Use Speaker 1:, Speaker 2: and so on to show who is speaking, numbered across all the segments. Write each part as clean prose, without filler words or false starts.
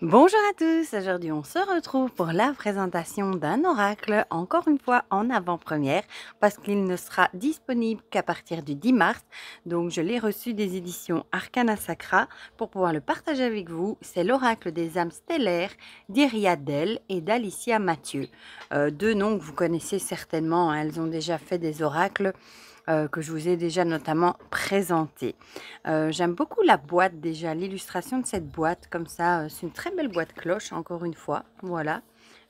Speaker 1: Bonjour à tous, aujourd'hui on se retrouve pour la présentation d'un oracle, encore une fois en avant-première, parce qu'il ne sera disponible qu'à partir du 10 mars. Donc je l'ai reçu des éditions Arcana Sacra pour pouvoir le partager avec vous. C'est l'oracle des âmes stellaires d'Iriadel et d'Alicia Mathieu. Deux noms que vous connaissez certainement, hein, elles ont déjà fait des oracles que je vous ai déjà notamment présenté. J'aime beaucoup la boîte déjà, l'illustration de cette boîte comme ça. C'est une très belle boîte cloche, encore une fois. Voilà,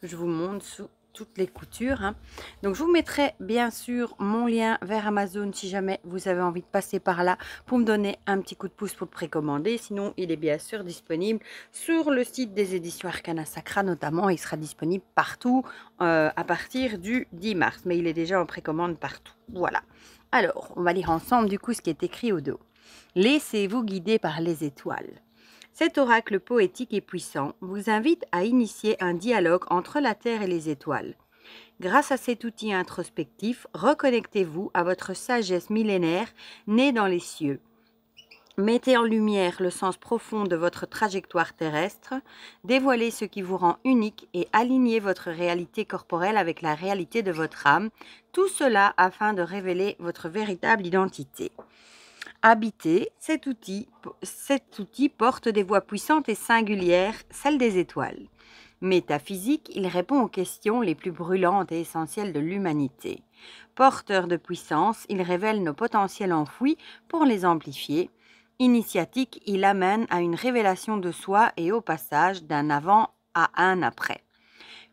Speaker 1: je vous montre sous toutes les coutures, hein. Donc je vous mettrai bien sûr mon lien vers Amazon si jamais vous avez envie de passer par là pour me donner un petit coup de pouce pour précommander. Sinon, il est bien sûr disponible sur le site des éditions Arcana Sacra notamment. Il sera disponible partout à partir du 10 mars, mais il est déjà en précommande partout. Voilà. Alors, on va lire ensemble du coup ce qui est écrit au dos. Laissez-vous guider par les étoiles. Cet oracle poétique et puissant vous invite à initier un dialogue entre la Terre et les étoiles. Grâce à cet outil introspectif, reconnectez-vous à votre sagesse millénaire née dans les cieux. Mettez en lumière le sens profond de votre trajectoire terrestre, dévoilez ce qui vous rend unique et alignez votre réalité corporelle avec la réalité de votre âme, tout cela afin de révéler votre véritable identité. Habiter, cet outil porte des voix puissantes et singulières, celles des étoiles. Métaphysique, il répond aux questions les plus brûlantes et essentielles de l'humanité. Porteur de puissance, il révèle nos potentiels enfouis pour les amplifier. Initiatique, il amène à une révélation de soi et au passage d'un avant à un après.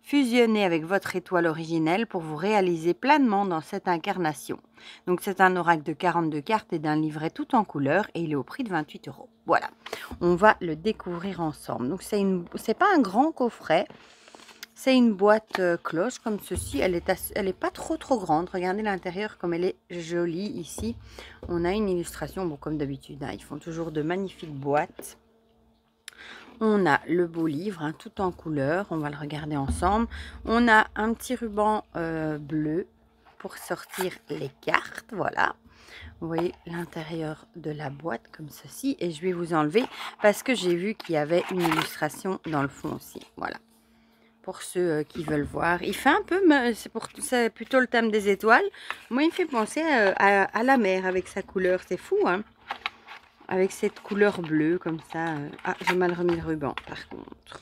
Speaker 1: Fusionnez avec votre étoile originelle pour vous réaliser pleinement dans cette incarnation. Donc c'est un oracle de 42 cartes et d'un livret tout en couleur et il est au prix de 28 €. Voilà, on va le découvrir ensemble. Donc c'est pas un grand coffret, c'est une boîte cloche comme ceci. Elle est pas trop grande. Regardez l'intérieur comme elle est jolie ici. On a une illustration, bon comme d'habitude, hein, ils font toujours de magnifiques boîtes. On a le beau livre, hein, tout en couleur. On va le regarder ensemble. On a un petit ruban bleu pour sortir les cartes. Voilà. Vous voyez l'intérieur de la boîte comme ceci. Et je vais vous enlever parce que j'ai vu qu'il y avait une illustration dans le fond aussi. Voilà. Pour ceux qui veulent voir. Il fait un peu, c'est plutôt le thème des étoiles. Moi, il me fait penser à la mer avec sa couleur. C'est fou, hein? Avec cette couleur bleue comme ça. Ah, j'ai mal remis le ruban par contre.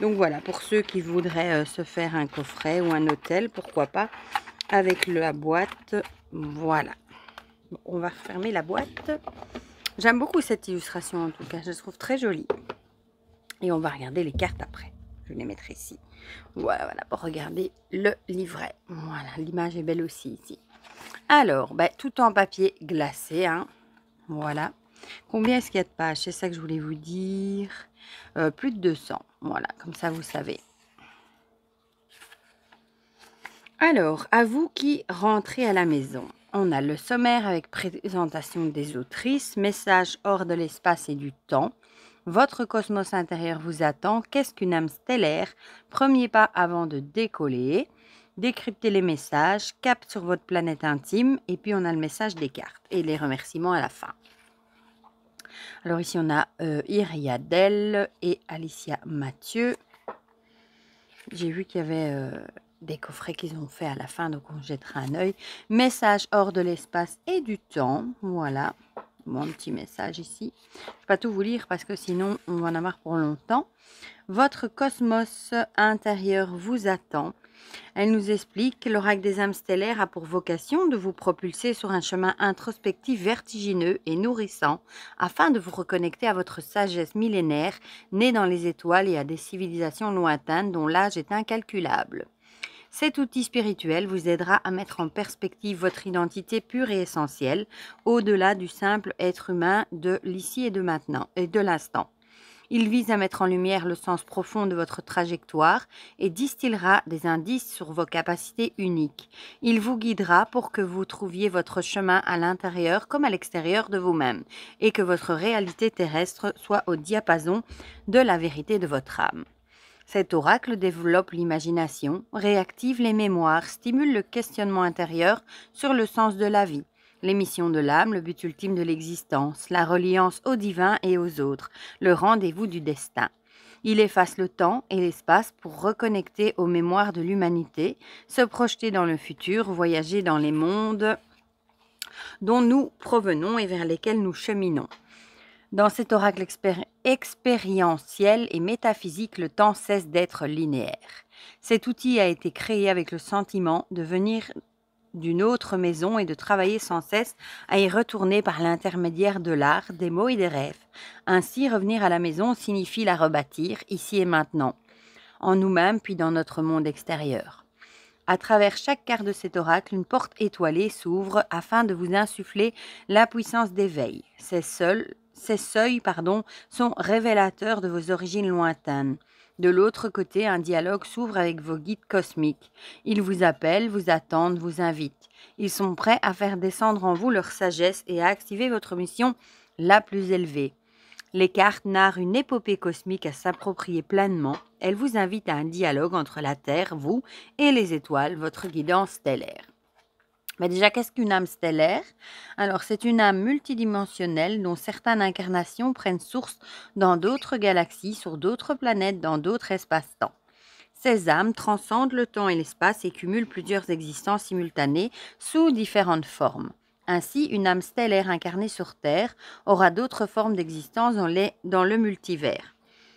Speaker 1: Donc voilà, pour ceux qui voudraient se faire un coffret ou un hôtel, pourquoi pas, avec la boîte. Voilà. Bon, on va refermer la boîte. J'aime beaucoup cette illustration en tout cas, je la trouve très jolie. Et on va regarder les cartes après. Je vais les mettre ici. Voilà, pour regarder le livret. Voilà, l'image est belle aussi ici. Alors, tout en papier glacé, hein. Voilà. Combien est-ce qu'il y a de pages? C'est ça que je voulais vous dire. Plus de 200. Voilà, comme ça vous savez. Alors, à vous qui rentrez à la maison. On a le sommaire avec présentation des autrices, message hors de l'espace et du temps. Votre cosmos intérieur vous attend. Qu'est-ce qu'une âme stellaire? Premier pas avant de décoller. Décryptez les messages, cap sur votre planète intime. Et puis on a le message des cartes et les remerciements à la fin. Alors ici, on a Iriadel et Alicia Mathieu. J'ai vu qu'il y avait des coffrets qu'ils ont fait à la fin, donc on jettera un œil. Message hors de l'espace et du temps. Voilà, mon petit message ici. Je ne vais pas tout vous lire parce que sinon, on va en avoir pour longtemps. Votre cosmos intérieur vous attend. Elle nous explique que l'oracle des âmes stellaires a pour vocation de vous propulser sur un chemin introspectif vertigineux et nourrissant afin de vous reconnecter à votre sagesse millénaire née dans les étoiles et à des civilisations lointaines dont l'âge est incalculable. Cet outil spirituel vous aidera à mettre en perspective votre identité pure et essentielle, au-delà du simple être humain de l'ici et de maintenant et de l'instant. Il vise à mettre en lumière le sens profond de votre trajectoire et distillera des indices sur vos capacités uniques. Il vous guidera pour que vous trouviez votre chemin à l'intérieur comme à l'extérieur de vous-même et que votre réalité terrestre soit au diapason de la vérité de votre âme. Cet oracle développe l'imagination, réactive les mémoires, stimule le questionnement intérieur sur le sens de la vie. Les missions de l'âme, le but ultime de l'existence, la reliance au divin et aux autres, le rendez-vous du destin. Il efface le temps et l'espace pour reconnecter aux mémoires de l'humanité, se projeter dans le futur, voyager dans les mondes dont nous provenons et vers lesquels nous cheminons. Dans cet oracle expérientiel et métaphysique, le temps cesse d'être linéaire. Cet outil a été créé avec le sentiment de venir d'une autre maison et de travailler sans cesse à y retourner par l'intermédiaire de l'art, des mots et des rêves. Ainsi, revenir à la maison signifie la rebâtir, ici et maintenant, en nous-mêmes puis dans notre monde extérieur. À travers chaque carte de cet oracle, une porte étoilée s'ouvre afin de vous insuffler la puissance d'éveil. Ces seuils sont révélateurs de vos origines lointaines. De l'autre côté, un dialogue s'ouvre avec vos guides cosmiques. Ils vous appellent, vous attendent, vous invitent. Ils sont prêts à faire descendre en vous leur sagesse et à activer votre mission la plus élevée. Les cartes narrent une épopée cosmique à s'approprier pleinement. Elles vous invitent à un dialogue entre la Terre, vous, et les étoiles, votre guidance stellaire. Mais déjà, qu'est-ce qu'une âme stellaire? Alors, c'est une âme multidimensionnelle dont certaines incarnations prennent source dans d'autres galaxies, sur d'autres planètes, dans d'autres espaces-temps. Ces âmes transcendent le temps et l'espace et cumulent plusieurs existences simultanées sous différentes formes. Ainsi, une âme stellaire incarnée sur Terre aura d'autres formes d'existence dans le multivers.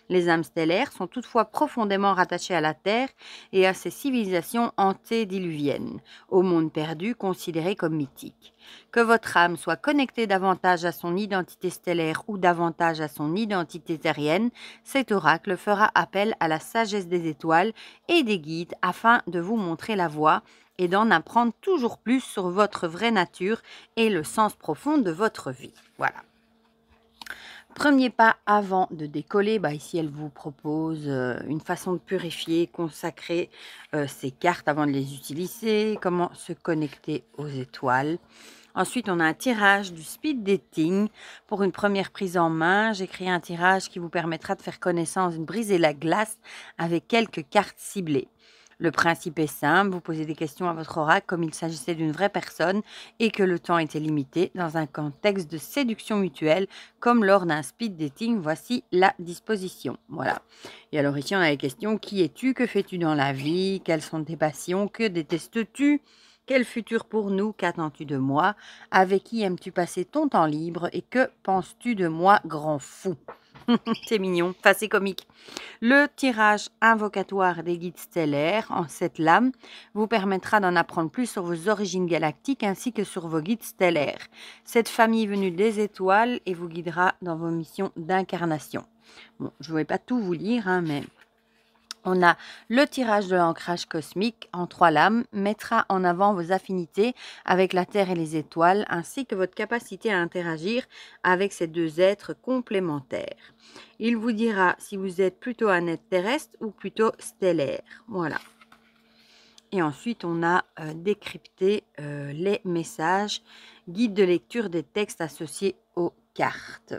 Speaker 1: Les âmes stellaires sont toutefois profondément rattachées à la Terre et à ses civilisations antédiluviennes, au monde perdu considéré comme mythique. Que votre âme soit connectée davantage à son identité stellaire ou davantage à son identité terrienne, cet oracle fera appel à la sagesse des étoiles et des guides afin de vous montrer la voie et d'en apprendre toujours plus sur votre vraie nature et le sens profond de votre vie. Voilà. Premier pas avant de décoller, ici elle vous propose une façon de purifier, consacrer ces cartes avant de les utiliser, comment se connecter aux étoiles. Ensuite, on a un tirage du speed dating. Pour une première prise en main, j'ai créé un tirage qui vous permettra de faire connaissance, de briser la glace avec quelques cartes ciblées. Le principe est simple, vous posez des questions à votre oracle comme il s'agissait d'une vraie personne et que le temps était limité dans un contexte de séduction mutuelle comme lors d'un speed dating. Voici la disposition. Voilà. Et alors ici, on a les questions. Qui es-tu? Que fais-tu dans la vie? Quelles sont tes passions? Que détestes-tu? Quel futur pour nous? Qu'attends-tu de moi? Avec qui aimes-tu passer ton temps libre? Et que penses-tu de moi, grand fou? C'est mignon, enfin c'est comique. Le tirage invocatoire des guides stellaires en 7 lames vous permettra d'en apprendre plus sur vos origines galactiques ainsi que sur vos guides stellaires. Cette famille venue des étoiles et vous guidera dans vos missions d'incarnation. Bon, je ne vais pas tout vous lire, mais on a le tirage de l'ancrage cosmique en 3 lames, mettra en avant vos affinités avec la Terre et les étoiles, ainsi que votre capacité à interagir avec ces deux êtres complémentaires. Il vous dira si vous êtes plutôt un être terrestre ou plutôt stellaire. Voilà. Et ensuite, on a décrypté les messages, guide de lecture des textes associés aux cartes.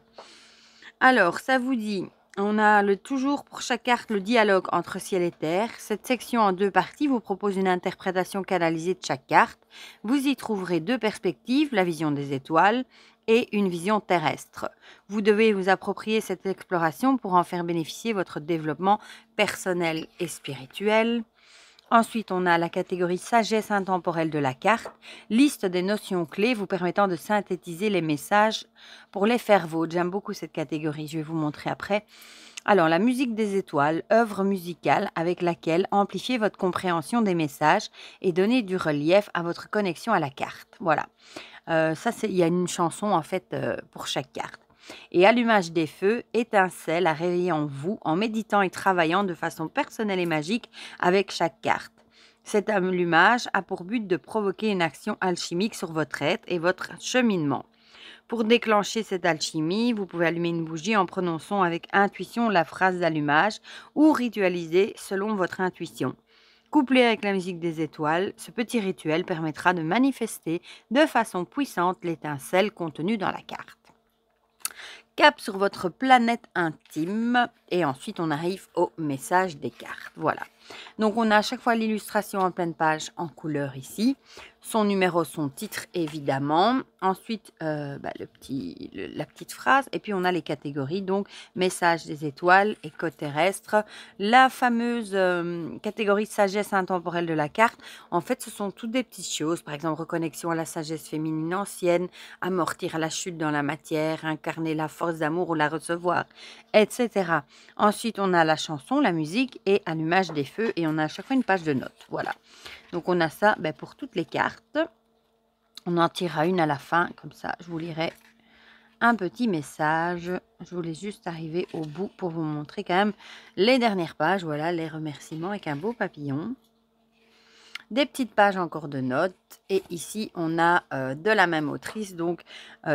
Speaker 1: Alors, ça vous dit... On a toujours pour chaque carte le dialogue entre ciel et terre. Cette section en 2 parties vous propose une interprétation canalisée de chaque carte. Vous y trouverez 2 perspectives, la vision des étoiles et une vision terrestre. Vous devez vous approprier cette exploration pour en faire bénéficier votre développement personnel et spirituel. Ensuite, on a la catégorie sagesse intemporelle de la carte, liste des notions clés vous permettant de synthétiser les messages pour les faire vôtres. J'aime beaucoup cette catégorie, je vais vous montrer après. Alors, la musique des étoiles, œuvre musicale avec laquelle amplifier votre compréhension des messages et donner du relief à votre connexion à la carte. Voilà, il y a une chanson en fait pour chaque carte. Et allumage des feux, étincelle à réveiller en vous en méditant et travaillant de façon personnelle et magique avec chaque carte. Cet allumage a pour but de provoquer une action alchimique sur votre être et votre cheminement. Pour déclencher cette alchimie, vous pouvez allumer une bougie en prononçant avec intuition la phrase d'allumage ou ritualiser selon votre intuition. Couplé avec la musique des étoiles, ce petit rituel permettra de manifester de façon puissante l'étincelle contenue dans la carte. Cap sur votre planète intime et ensuite on arrive au message des cartes. Voilà. Donc on a à chaque fois l'illustration en pleine page en couleur ici, son numéro, son titre évidemment, ensuite la petite phrase, et puis on a les catégories, donc message des étoiles, écho terrestre, la fameuse catégorie sagesse intemporelle de la carte. En fait, ce sont toutes des petites choses, par exemple reconnexion à la sagesse féminine ancienne, amortir la chute dans la matière, incarner la force d'amour ou la recevoir, etc. Ensuite, on a la chanson, la musique et allumage des feux, et on a à chaque fois une page de notes. Voilà. Donc, on a ça pour toutes les cartes. On en tirera une à la fin, comme ça, je vous lirai un petit message. Je voulais juste arriver au bout pour vous montrer quand même les dernières pages. Voilà, les remerciements avec un beau papillon. Des petites pages encore de notes, et ici on a de la même autrice, donc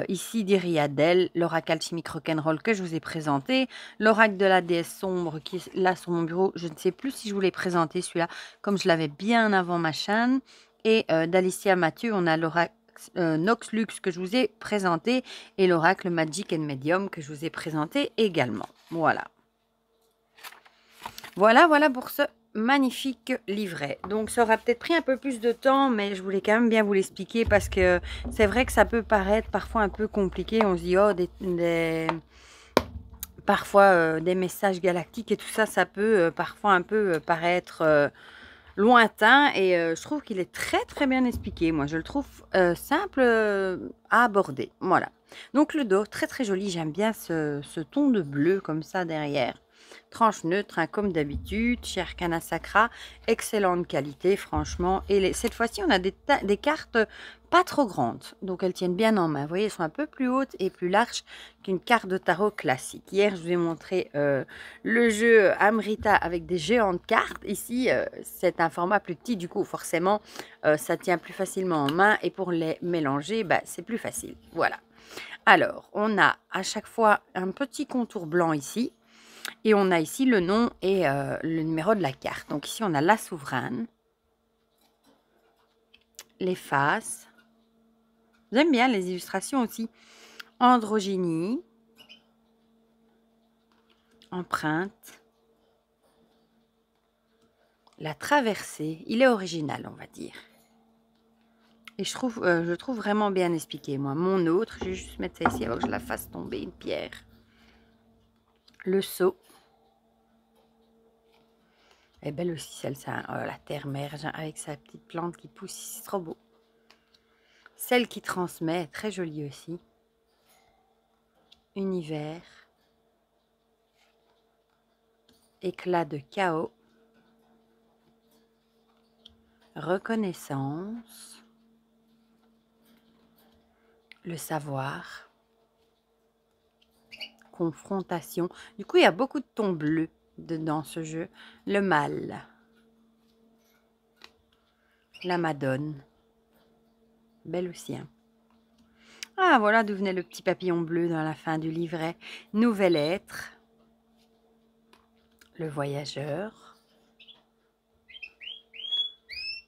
Speaker 1: ici d'Iriadel, l'oracle alchimique rock'n'roll que je vous ai présenté, l'oracle de la déesse sombre qui est là sur mon bureau. Je ne sais plus si je vous l'ai présenté celui-là, comme je l'avais bien avant ma chaîne, et d'Alicia Mathieu on a l'oracle Nox Lux que je vous ai présenté, et l'oracle Magic and Medium que je vous ai présenté également. Voilà pour ce magnifique livret. Donc ça aura peut-être pris un peu plus de temps, mais je voulais quand même bien vous l'expliquer, parce que c'est vrai que ça peut paraître parfois un peu compliqué. On se dit oh parfois des messages galactiques et tout ça, ça peut parfois un peu paraître lointain, et je trouve qu'il est très très bien expliqué. Moi je le trouve simple à aborder. Voilà, donc le dos très très joli, j'aime bien ce ton de bleu comme ça derrière. Tranche neutre, hein, comme d'habitude, chez Arcana Sacra, excellente qualité franchement, et cette fois-ci on a des cartes pas trop grandes, donc elles tiennent bien en main. Vous voyez, elles sont un peu plus hautes et plus larges qu'une carte de tarot classique. Hier je vous ai montré le jeu Amrita avec des géantes cartes. Ici c'est un format plus petit, du coup forcément ça tient plus facilement en main, et pour les mélanger c'est plus facile. Voilà, alors on a à chaque fois un petit contour blanc ici, et on a ici le nom et le numéro de la carte. Donc ici on a la souveraine, les faces, j'aime bien les illustrations aussi, androgynie, empreinte, la traversée. Il est original, on va dire. Et je trouve vraiment bien expliqué. Moi, mon autre, je vais juste mettre ça ici avant que je la fasse tomber, une pierre. Le seau. Elle est belle aussi celle-là. Oh, la terre-mère avec sa petite plante qui pousse ici, c'est trop beau. Celle qui transmet, très jolie aussi. Univers. Éclat de chaos. Reconnaissance. Le savoir. Confrontation. Du coup, il y a beaucoup de tons bleus dans ce jeu. Le mal. La Madone. Belle aussi, hein. Ah, voilà d'où venait le petit papillon bleu dans la fin du livret. Nouvel être. Le voyageur.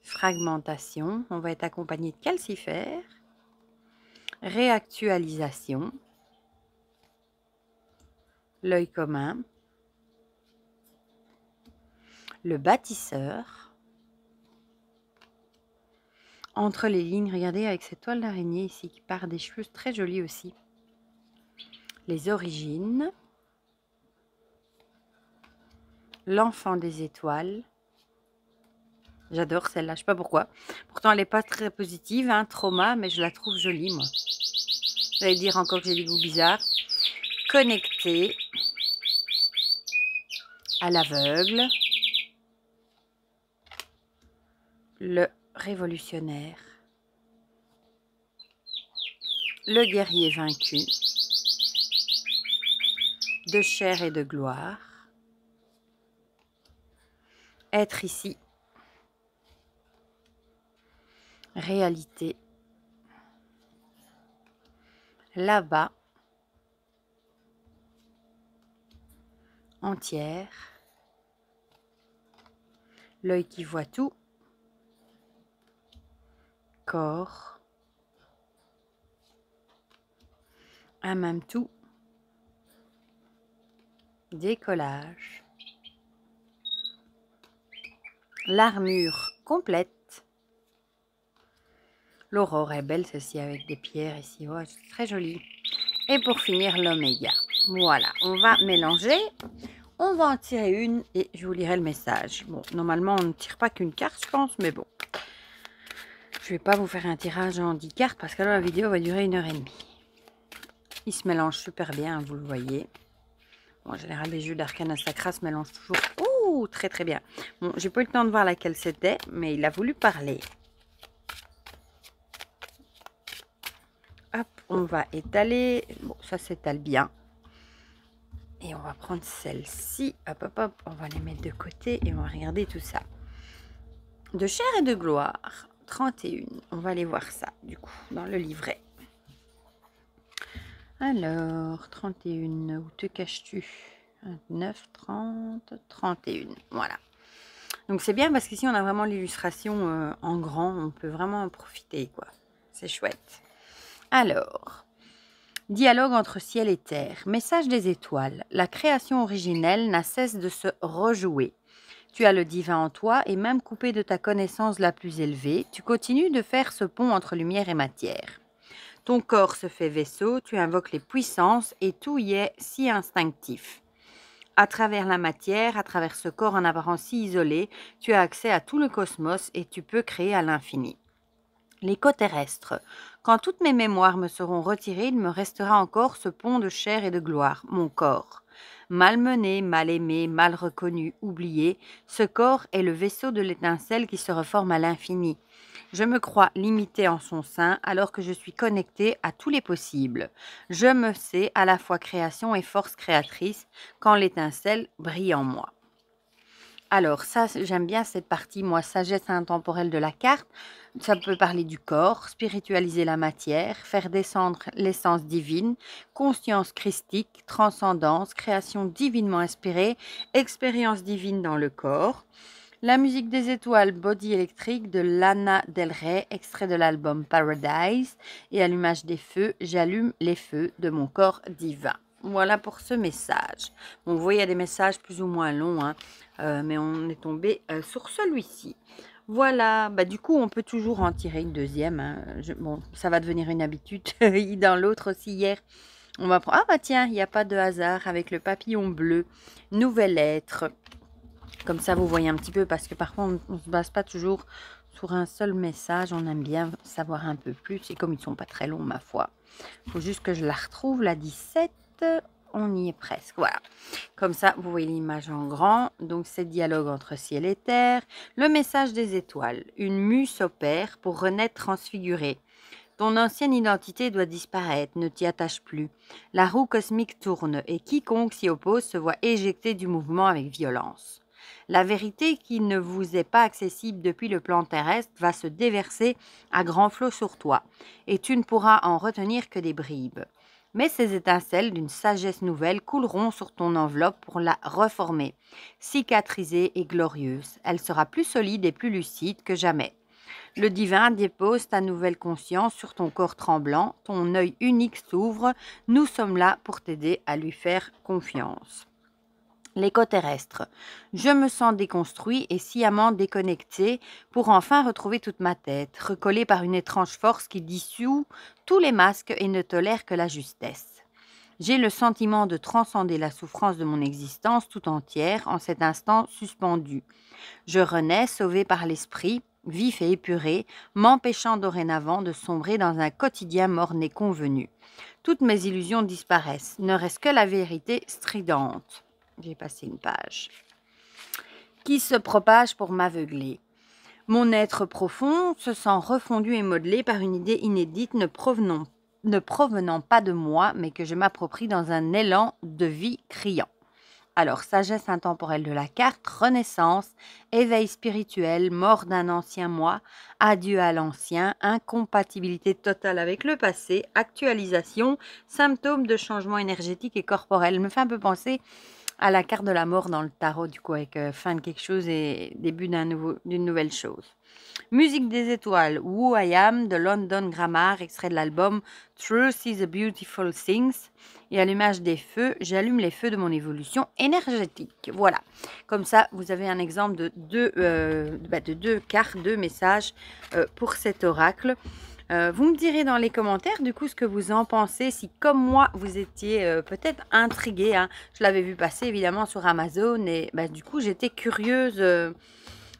Speaker 1: Fragmentation. On va être accompagné de calcifère. Réactualisation. L'œil commun. Le bâtisseur. Entre les lignes, regardez avec cette toile d'araignée ici qui part des cheveux, très jolie aussi. Les origines. L'enfant des étoiles. J'adore celle-là, je sais pas pourquoi. Pourtant, elle n'est pas très positive, hein, trauma, mais je la trouve jolie, moi. Vous allez dire encore que j'ai des goûts bizarres. Connecté à l'aveugle. Le révolutionnaire. Le guerrier vaincu. De chair et de gloire. Être ici. Réalité. Là-bas. Entière. L'œil qui voit tout. Corps. Un même tout. Décollage. l'armure complète. L'aurore est belle, ceci avec des pierres ici, ouais, c'est très joli. Et pour finir, l'oméga. Voilà, on va mélanger. On va en tirer une et je vous lirai le message. Bon, normalement, on ne tire pas qu'une carte, je pense, mais bon. Je ne vais pas vous faire un tirage en 10 cartes parce que là, la vidéo va durer 1h30. Il se mélange super bien, vous le voyez. Bon, en général, les jeux d'Arcana Sacra se mélangent toujours. Ouh, très très bien. Bon, j'ai pas eu le temps de voir laquelle c'était, mais il a voulu parler. Hop, on va étaler. Bon, ça s'étale bien. Et on va prendre celle-ci. Hop, hop, hop. On va les mettre de côté et on va regarder tout ça. De chair et de gloire. 31. On va aller voir ça, du coup, dans le livret. Alors, 31. Où te caches-tu? 29, 30, 31. Voilà. Donc, c'est bien parce qu'ici, on a vraiment l'illustration en grand. On peut vraiment en profiter, quoi. C'est chouette. Alors... Dialogue entre ciel et terre, message des étoiles. La création originelle n'a cesse de se rejouer. Tu as le divin en toi et même coupé de ta connaissance la plus élevée, tu continues de faire ce pont entre lumière et matière. Ton corps se fait vaisseau, tu invoques les puissances et tout y est si instinctif. À travers la matière, à travers ce corps en apparence si isolé, tu as accès à tout le cosmos et tu peux créer à l'infini. L'écho terrestre. Quand toutes mes mémoires me seront retirées, il me restera encore ce pont de chair et de gloire, mon corps. Malmené, mal aimé, mal reconnu, oublié, ce corps est le vaisseau de l'étincelle qui se reforme à l'infini. Je me crois limité en son sein alors que je suis connecté à tous les possibles. Je me sais à la fois création et force créatrice quand l'étincelle brille en moi. Alors ça, j'aime bien cette partie, moi, sagesse intemporelle de la carte. Ça peut parler du corps, spiritualiser la matière, faire descendre l'essence divine, conscience christique, transcendance, création divinement inspirée, expérience divine dans le corps. La musique des étoiles, Body électrique de Lana Del Rey, extrait de l'album Paradise. Et allumage des feux, j'allume les feux de mon corps divin. Voilà pour ce message. Bon, vous voyez, il y a des messages plus ou moins longs, hein, mais on est tombé sur celui-ci. Voilà, bah, du coup, on peut toujours en tirer une deuxième. Hein. Bon, ça va devenir une habitude. Dans l'autre aussi, hier, on va prendre... Ah bah tiens, il n'y a pas de hasard avec le papillon bleu. Nouvelle lettre. Comme ça, vous voyez un petit peu, parce que parfois, on ne se base pas toujours sur un seul message. On aime bien savoir un peu plus. Et comme ils ne sont pas très longs, ma foi. Il faut juste que je la retrouve, la 17. On y est presque, voilà. Comme ça, vous voyez l'image en grand. Donc, c'est dialogue entre ciel et terre. Le message des étoiles. Une mue s'opère pour renaître transfigurée. Ton ancienne identité doit disparaître, ne t'y attache plus. La roue cosmique tourne et quiconque s'y oppose se voit éjecté du mouvement avec violence. La vérité qui ne vous est pas accessible depuis le plan terrestre va se déverser à grand flot sur toi et tu ne pourras en retenir que des bribes. Mais ces étincelles d'une sagesse nouvelle couleront sur ton enveloppe pour la reformer. Cicatrisée et glorieuse, elle sera plus solide et plus lucide que jamais. Le divin dépose ta nouvelle conscience sur ton corps tremblant, ton œil unique s'ouvre, nous sommes là pour t'aider à lui faire confiance. L'écho terrestre. Je me sens déconstruit et sciemment déconnecté pour enfin retrouver toute ma tête, recollée par une étrange force qui dissout tous les masques et ne tolère que la justesse. J'ai le sentiment de transcender la souffrance de mon existence tout entière en cet instant suspendu. Je renais, sauvé par l'esprit, vif et épuré, m'empêchant dorénavant de sombrer dans un quotidien morne et convenu. Toutes mes illusions disparaissent, ne reste que la vérité stridente. J'ai passé une page. Qui se propage pour m'aveugler. Mon être profond se sent refondu et modelé par une idée inédite ne provenant pas de moi, mais que je m'approprie dans un élan de vie criant. Alors, sagesse intemporelle de la carte, renaissance, éveil spirituel, mort d'un ancien moi, adieu à l'ancien, incompatibilité totale avec le passé, actualisation, symptômes de changement énergétique et corporel. Me fait un peu penser à la carte de la mort dans le tarot, du coup, avec fin de quelque chose et début d'une nouvelle chose. Musique des étoiles, Who I Am de London Grammar, extrait de l'album Truth is a Beautiful Things. Et allumage des feux, j'allume les feux de mon évolution énergétique. Voilà, comme ça, vous avez un exemple de deux cartes, deux messages pour cet oracle. Vous me direz dans les commentaires du coup ce que vous en pensez, si comme moi vous étiez peut-être intrigué, hein. Je l'avais vu passer évidemment sur Amazon et du coup j'étais curieuse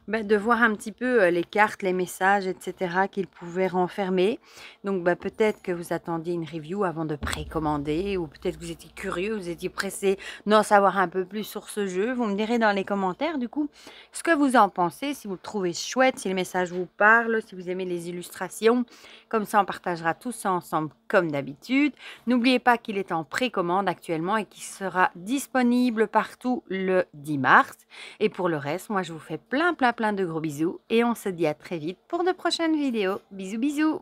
Speaker 1: de voir un petit peu les cartes, les messages, etc. qu'ils pouvaient renfermer. Donc peut-être que vous attendiez une review avant de précommander ou peut-être que vous étiez curieux, vous étiez pressé d'en savoir un peu plus sur ce jeu. Vous me direz dans les commentaires du coup ce que vous en pensez, si vous le trouvez chouette, si le message vous parle, si vous aimez les illustrations. Comme ça, on partagera tout ça ensemble comme d'habitude. N'oubliez pas qu'il est en précommande actuellement et qu'il sera disponible partout le 10 mars. Et pour le reste, moi, je vous fais plein de gros bisous et on se dit à très vite pour de prochaines vidéos. Bisous, bisous!